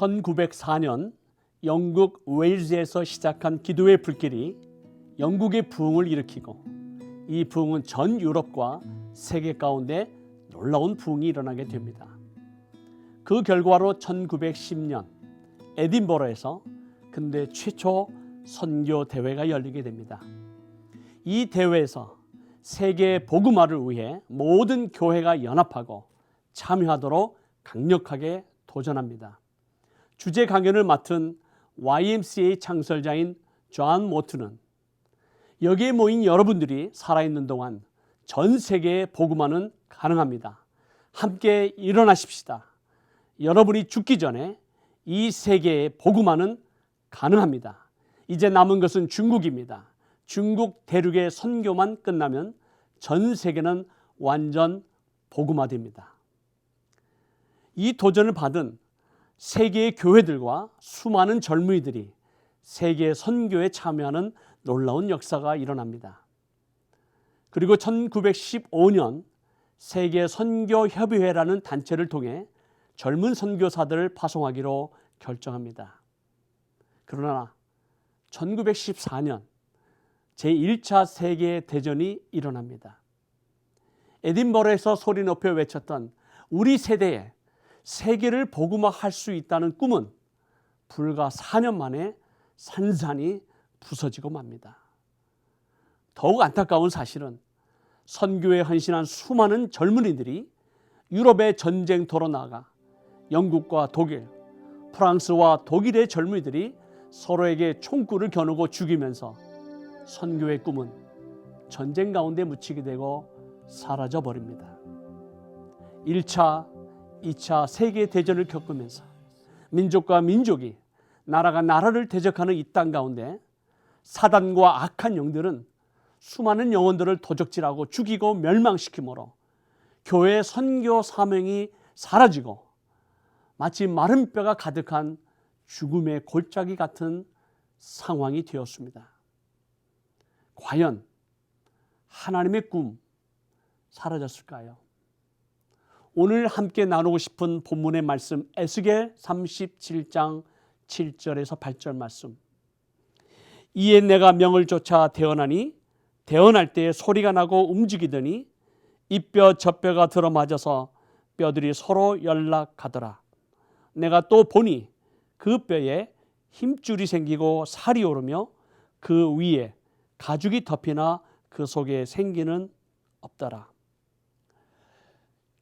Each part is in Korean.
1904년 영국 웨일즈에서 시작한 기도의 불길이 영국의 부흥을 일으키고 이 부흥은 전 유럽과 세계 가운데 놀라운 부흥이 일어나게 됩니다. 그 결과로 1910년 에딘버러에서 근대 최초 선교 대회가 열리게 됩니다. 이 대회에서 세계 복음화를 위해 모든 교회가 연합하고 참여하도록 강력하게 도전합니다. 주제 강연을 맡은 YMCA 창설자인 존 모트는 여기에 모인 여러분들이 살아있는 동안 전 세계의 복음화는 가능합니다. 함께 일어나십시다. 여러분이 죽기 전에 이 세계의 복음화는 가능합니다. 이제 남은 것은 중국입니다. 중국 대륙의 선교만 끝나면 전 세계는 완전 복음화됩니다. 이 도전을 받은 세계의 교회들과 수많은 젊은이들이 세계 선교에 참여하는 놀라운 역사가 일어납니다. 그리고 1915년 세계 선교협의회라는 단체를 통해 젊은 선교사들을 파송하기로 결정합니다. 그러나 1914년 제1차 세계대전이 일어납니다. 에딘버러에서 소리 높여 외쳤던 우리 세대에 세계를 복음화할 수 있다는 꿈은 불과 4년 만에 산산이 부서지고 맙니다. 더욱 안타까운 사실은 선교에 헌신한 수많은 젊은이들이 유럽의 전쟁터로 나가 영국과 독일, 프랑스와 독일의 젊은이들이 서로에게 총구를 겨누고 죽이면서 선교의 꿈은 전쟁 가운데 묻히게 되고 사라져 버립니다. 1차, 2차 세계대전을 겪으면서 민족과 민족이 나라가 나라를 대적하는 이 땅 가운데 사단과 악한 영들은 수많은 영혼들을 도적질하고 죽이고 멸망시키므로 교회의 선교 사명이 사라지고 마치 마른 뼈가 가득한 죽음의 골짜기 같은 상황이 되었습니다. 과연 하나님의 꿈 사라졌을까요? 오늘 함께 나누고 싶은 본문의 말씀 에스겔 37장 7절에서 8절 말씀. 이에 내가 명을 쫓아 대언하니 대언할 때에 소리가 나고 움직이더니 이 뼈 저 뼈가 들어맞아서 뼈들이 서로 연락하더라. 내가 또 보니 그 뼈에 힘줄이 생기고 살이 오르며 그 위에 가죽이 덮이나 그 속에 생기는 없더라.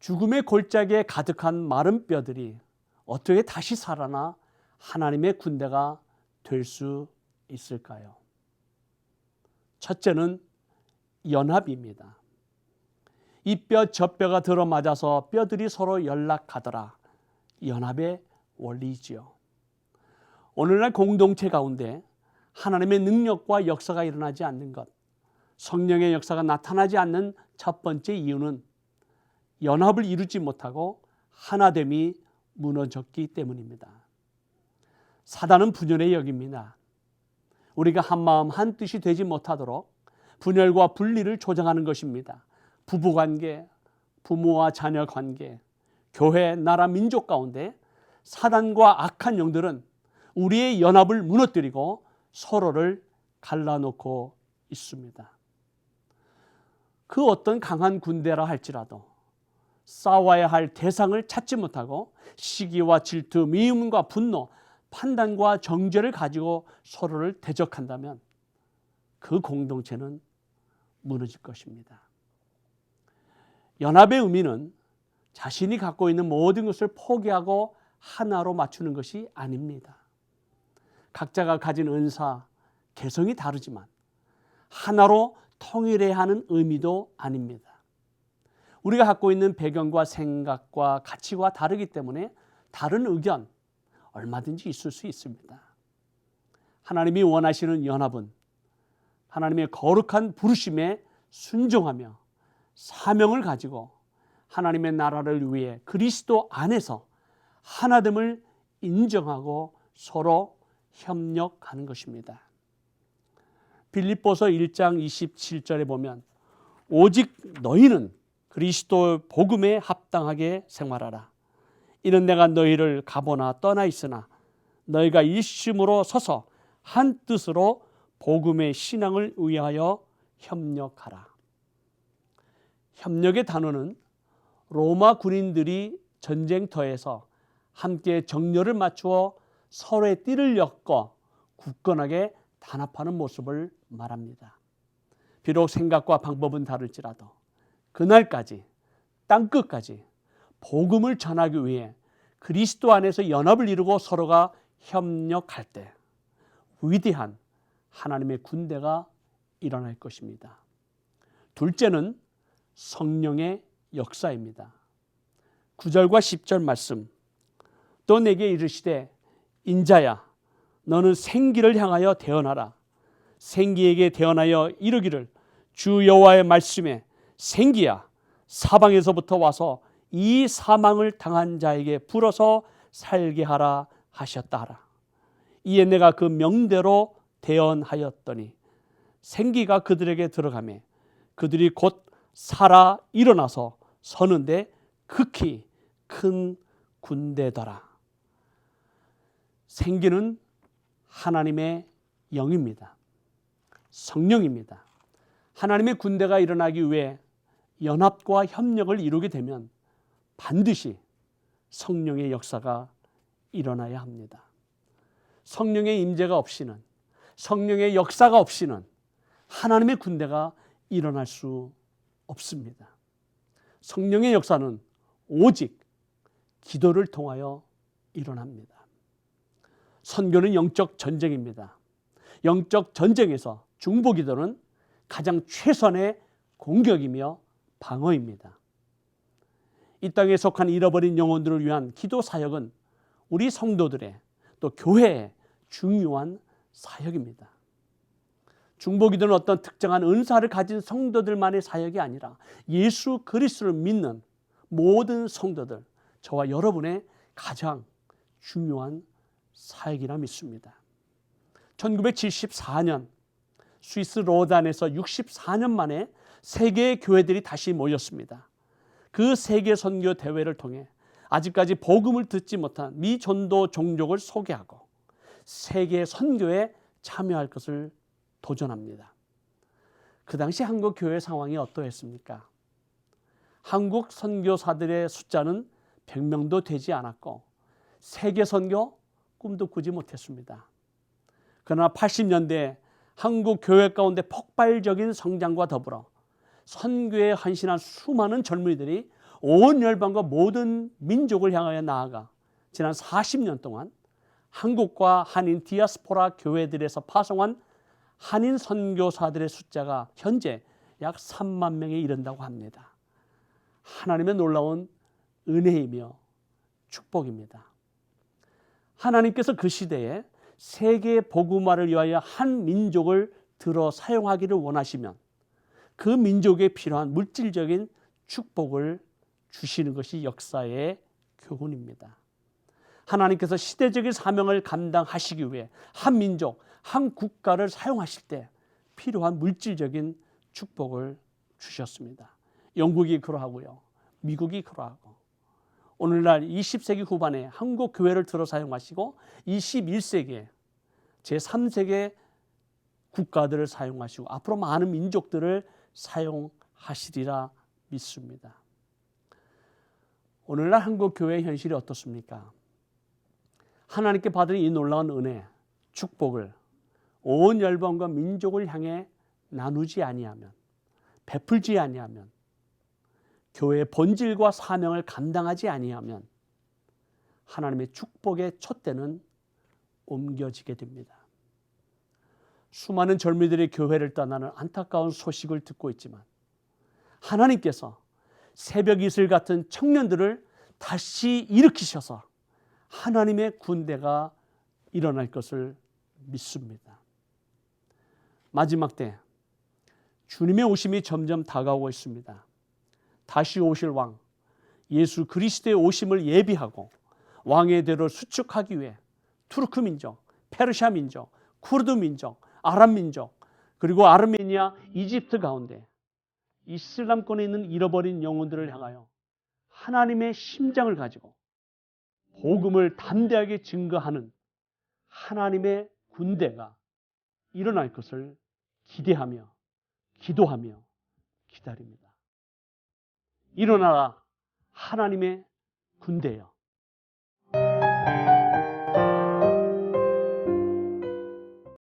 죽음의 골짜기에 가득한 마른 뼈들이 어떻게 다시 살아나 하나님의 군대가 될 수 있을까요? 첫째는 연합입니다. 이 뼈 저 뼈가 들어맞아서 뼈들이 서로 연락하더라. 연합의 원리이지요. 오늘날 공동체 가운데 하나님의 능력과 역사가 일어나지 않는 것, 성령의 역사가 나타나지 않는 첫 번째 이유는 연합을 이루지 못하고 하나됨이 무너졌기 때문입니다. 사단은 분열의 역입니다. 우리가 한마음 한뜻이 되지 못하도록 분열과 분리를 조장하는 것입니다. 부부관계, 부모와 자녀 관계, 교회, 나라, 민족 가운데 사단과 악한 영들은 우리의 연합을 무너뜨리고 서로를 갈라놓고 있습니다. 그 어떤 강한 군대라 할지라도 싸워야 할 대상을 찾지 못하고 시기와 질투, 미움과 분노, 판단과 정죄를 가지고 서로를 대적한다면 그 공동체는 무너질 것입니다. 연합의 의미는 자신이 갖고 있는 모든 것을 포기하고 하나로 맞추는 것이 아닙니다. 각자가 가진 은사, 개성이 다르지만 하나로 통일해야 하는 의미도 아닙니다. 우리가 갖고 있는 배경과 생각과 가치가 다르기 때문에 다른 의견 얼마든지 있을 수 있습니다. 하나님이 원하시는 연합은 하나님의 거룩한 부르심에 순종하며 사명을 가지고 하나님의 나라를 위해 그리스도 안에서 하나됨을 인정하고 서로 협력하는 것입니다. 빌립보서 1장 27절에 보면 오직 너희는 그리스도 복음에 합당하게 생활하라. 이는 내가 너희를 가보나 떠나 있으나 너희가 일심으로 서서 한 뜻으로 복음의 신앙을 위하여 협력하라. 협력의 단어는 로마 군인들이 전쟁터에서 함께 정렬을 맞추어 서로의 띠를 엮어 굳건하게 단합하는 모습을 말합니다. 비록 생각과 방법은 다를지라도 그날까지 땅끝까지 복음을 전하기 위해 그리스도 안에서 연합을 이루고 서로가 협력할 때 위대한 하나님의 군대가 일어날 것입니다. 둘째는 성령의 역사입니다. 9절과 10절 말씀. 또 내게 이르시되 인자야 너는 생기를 향하여 대언하라. 생기에게 대언하여 이르기를 주 여호와의 말씀에 생기야 사방에서부터 와서 이 사망을 당한 자에게 불어서 살게 하라 하셨다 하라. 이에 내가 그 명대로 대언하였더니 생기가 그들에게 들어가매 그들이 곧 살아 일어나서 서는데 극히 큰 군대더라. 생기는 하나님의 영입니다. 성령입니다. 하나님의 군대가 일어나기 위해 연합과 협력을 이루게 되면 반드시 성령의 역사가 일어나야 합니다. 성령의 임재가 없이는, 성령의 역사가 없이는 하나님의 군대가 일어날 수 없습니다. 성령의 역사는 오직 기도를 통하여 일어납니다. 선교는 영적 전쟁입니다. 영적 전쟁에서 중보기도는 가장 최선의 공격이며 방어입니다. 이 땅에 속한 잃어버린 영혼들을 위한 기도 사역은 우리 성도들의 또 교회의 중요한 사역입니다. 중보기도는 어떤 특정한 은사를 가진 성도들만의 사역이 아니라 예수 그리스도를 믿는 모든 성도들, 저와 여러분의 가장 중요한 사역이라 믿습니다. 1974년 스위스 로단에서 64년 만에 세계의 교회들이 다시 모였습니다. 그 세계 선교 대회를 통해 아직까지 복음을 듣지 못한 미전도 종족을 소개하고 세계 선교에 참여할 것을 도전합니다. 그 당시 한국 교회 상황이 어떠했습니까? 한국 선교사들의 숫자는 100명도 되지 않았고 세계 선교 꿈도 꾸지 못했습니다. 그러나 80년대 한국 교회 가운데 폭발적인 성장과 더불어 선교에 헌신한 수많은 젊은이들이 온 열방과 모든 민족을 향하여 나아가 지난 40년 동안 한국과 한인 디아스포라 교회들에서 파송한 한인 선교사들의 숫자가 현재 약 3만 명에 이른다고 합니다. 하나님의 놀라운 은혜이며 축복입니다. 하나님께서 그 시대에 세계 복음화를 위하여 한 민족을 들어 사용하기를 원하시면 그 민족에 필요한 물질적인 축복을 주시는 것이 역사의 교훈입니다. 하나님께서 시대적인 사명을 감당하시기 위해 한 민족, 한 국가를 사용하실 때 필요한 물질적인 축복을 주셨습니다. 영국이 그러하고요. 미국이 그러하고 오늘날 20세기 후반에 한국 교회를 들어 사용하시고 21세기에 제3세계 국가들을 사용하시고 앞으로 많은 민족들을 사용하시리라 믿습니다. 오늘날 한국 교회의 현실이 어떻습니까? 하나님께 받은 이 놀라운 은혜, 축복을 온 열방과 민족을 향해 나누지 아니하면, 베풀지 아니하면, 교회의 본질과 사명을 감당하지 아니하면 하나님의 축복의 촛대는 옮겨지게 됩니다. 수많은 젊은이들이 교회를 떠나는 안타까운 소식을 듣고 있지만 하나님께서 새벽 이슬 같은 청년들을 다시 일으키셔서 하나님의 군대가 일어날 것을 믿습니다. 마지막 때 주님의 오심이 점점 다가오고 있습니다. 다시 오실 왕 예수 그리스도의 오심을 예비하고 왕의 대로 수축하기 위해 투르크 민족, 페르시아 민족, 쿠르드 민족, 아랍 민족 그리고 아르메니아, 이집트 가운데 이슬람권에 있는 잃어버린 영혼들을 향하여 하나님의 심장을 가지고 복음을 담대하게 증거하는 하나님의 군대가 일어날 것을 기대하며 기도하며 기다립니다. 일어나라 하나님의 군대여.